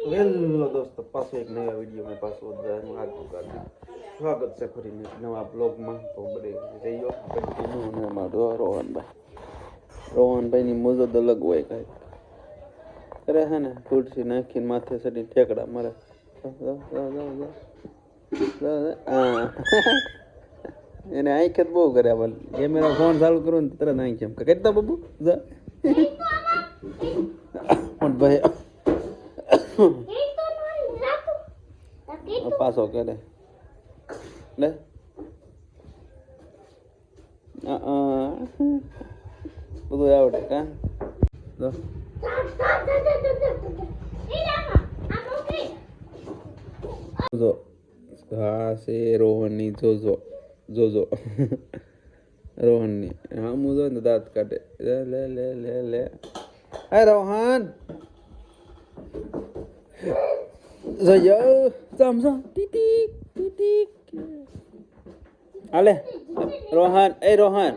Hello દોસ્તો, પાછો એક નવા વિડીયો મેં પાછું સ્વાગત છે ફરીને નવા બ્લોગમાં. તો બધે જઈયો કન્ટિન્યુ. અમારો રોહનભાઈની મજદ અલગ હોય કાંઈક અરે હે ને ખુરશી નાખીને માથે ચડી ઠેકડા મારે. એને આંખ જ બહુ કરે, પણ કેમેરા ફોન ચાલુ કરું ને તરત આંખ એમ કેટલા બાબુ ભાઈ પાછો કરે લે બધું આવડે કા જો હા છે રોહનની જોજો જોજો રોહનની હા હું જો ને દાંત કાઢે લે લે લે લે લે હે રોહન જય સમજો ટીટીક ટીટીક હાલે રોહન રોહન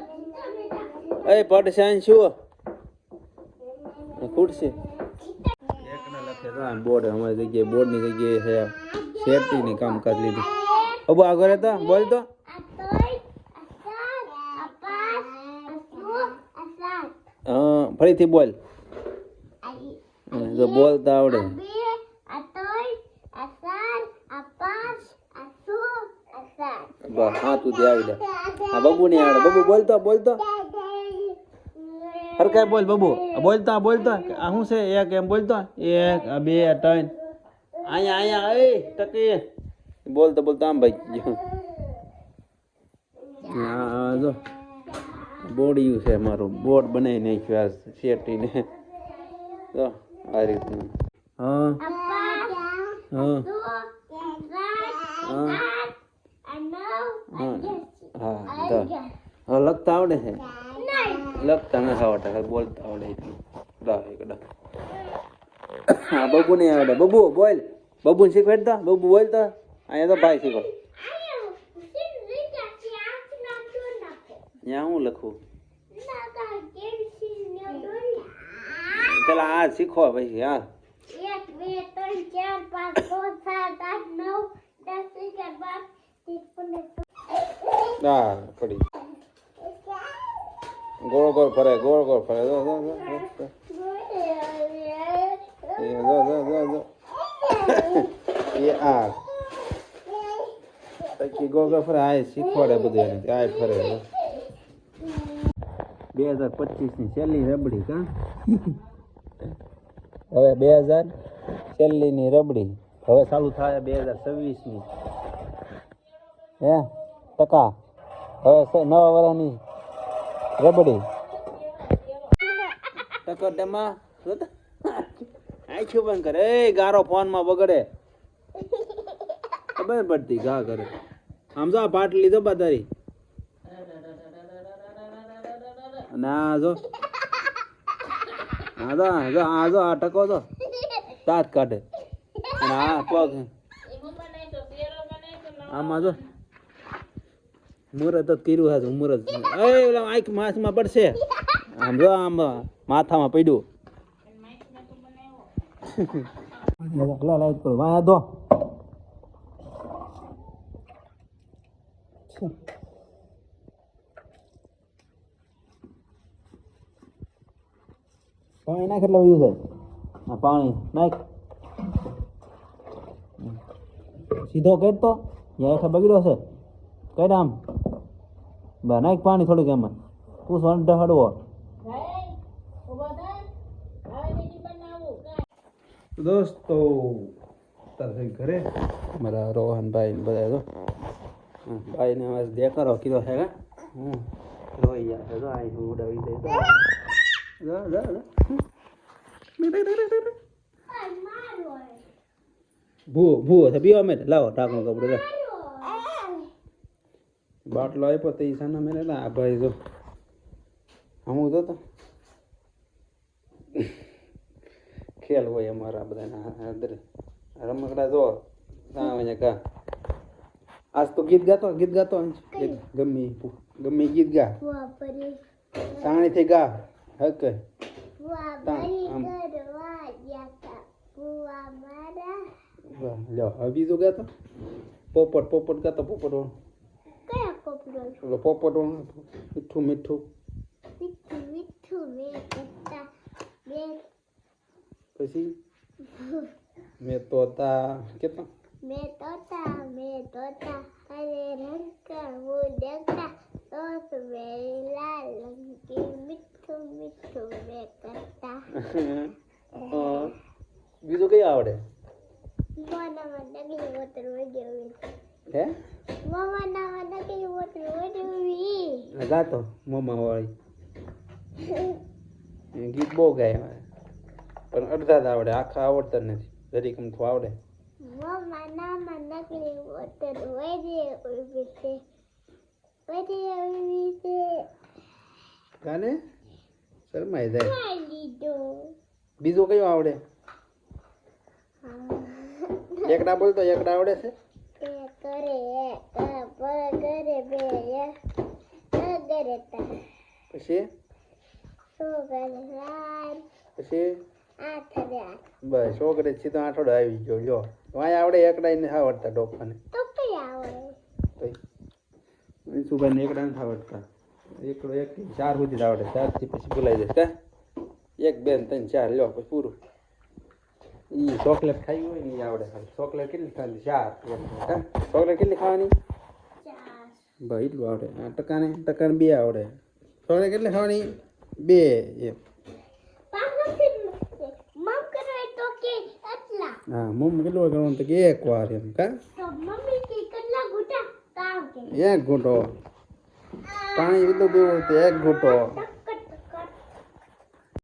પડશે શું ખૂટશે બોર્ડ અમારી જગ્યાએ બોર્ડની જગ્યાએ છે શેરટીની કામકાજ લીધું. અબુ આગળ હતા બોલ તો હા ફરીથી બોલ જો બોલતા આવડે. બસ હા તું આવી દે. આ બબુ નહીં આવડે. બબુ બોલતો બોલતો હરકાય બોલ બબુ બોલતા બોલતો આ શું છે એક એમ બોલતો 1 2 3 અહીંયા અહીંયા એ ટકી બોલતો બોલતો આમ ભાઈ હા જો બોડિયું છે મારું બોર્ડ બનાવી નાખ્યું આ શેરટીને તો આ રીતનું. હા હા હા લખતા આવડે છે લખતા નથી આવડતા બોલતા આવડે એટલું. હા બબુ નહીં આવડે. બબુ બોલ બબુ ને શીખવાડતા બબુ બોલતા અહીંયા તો ભાઈ શીખો. ત્યાં હું લખું પેલા આ શીખો પછી. હા 1 2 3 4 5 6 7 8 9 10 11 12 હા પડી ગોળ ગોળ ફરે ગોળ ગોળ ફરે એ આ પછી ગોળ ગોળ ફરે આ શીખવાડે બધું એને આ ફરે. 2025 ની છેલ્લી રબડી કા હવે 2000 છેલ્લી ની રબડી હવે ચાલુ થાય 2026 ની હે ટકા હવે નવા વર્ષની રબડી ટકો ડેમાં આંખું બંધ કરે. એ ગારો ફોન માં બગડે ખબર પડતી ઘા કરે. આમ જો પાટલી જો બધારી ના જો હા જો આ જો આ ટકો જો દાંત કાઢે અને આ પગ આમાં જો મુરત જ કર્યું છે મુરત. ઓલા આંખ માથમાં પડશે આમ જો આમ માથામાં પડ્યું. લાઈટ કરો વાયા દો પાણી નાખ એટલે વયું જાય. હા પાણી નાખ સીધો કેટતો યા બગડ્યો છે કઈ આમ બા નાખ પાણી થોડુંક એમાં પૂછવાનું હડવો. દોસ્તો તારે ઘરે મારા રોહનભાઈ ને બધા તો ભાઈ ને દેખાડો કીધો છે રોઈ ગયા છે તો અહીં ઉડાવી દે ભૂ ભૂ પીવા મેં લાવો ટાંકણું કપડું બાટલો આપ્યો તો એ સાના મેં આ ભાઈ જો હું તો ખેલ હોય અમારા બધાના અંદર રમકડા જો કા આજ તો ગીત ગાતો ગમે ગીત ગા તાણી થી ગા હક વાહ લ્યો હવે બીજું ગાતો પોપટ ગાતો પોપટ કયા કોપરો ઓલો પોપટ મીઠું મીઠું મીઠું મીઠું મેં કરતા બે પછી મેં તોતા કેતો मैं तोता हरे रंग का वो देखता तो मेरी लाल रंग की मिठू मिठू मैं करता બીજું કઈ આવડે माना माना की बोतल में देवी હે माना माना की बोतल में देवी ગાતો મમ્મા વાળી ગીત બહુ ગાય પણ અડધા જ આવડે આખા આવડતા જ નથી જરીક અમથું આવડે माना माना की बोतल में देवी से ગાને શરમાઈ જાય खाली दो બીજું કયું આવડે એકડા બોલતો એકડા આવડે છે करे करे बे करे ता પછી so करे रात પછી आठ दे બસ છોકરે સીધો આઠોડો આવી ગયો લ્યો વાય આવડે એકડા ને આવડતા ડોફાને तो क्या होए સુભાઈ ને એકડા નથી આવડતા એકડો એક થી ચાર સુધી જ આવડે ચાર થી પછી બોલાઈ જશે કા એક બે ને ત્રણ ચાર લ્યો પછી પૂરું ઈ ચોકલેટ ખાઈ હોય ને ઈ આવડે ચોકલેટ કેટલી ખાવાની ચાર કા ચોકલેટ કેટલી ખાવાની चार ભાઈ એટલું આવડે આ ટકાને બે આવડે ચોકલેટ કેટલી ખાવાની બે એમ पापा फिर मम करे तो के अतला હા મમ્મી કેટલું વાર કરવાનું તો કે એક વાર એમ કા तो मम्मी की कल्ला गुटा काम के એક ઘૂંટો પાણી કેટલું પીવું તો એક ઘૂંટો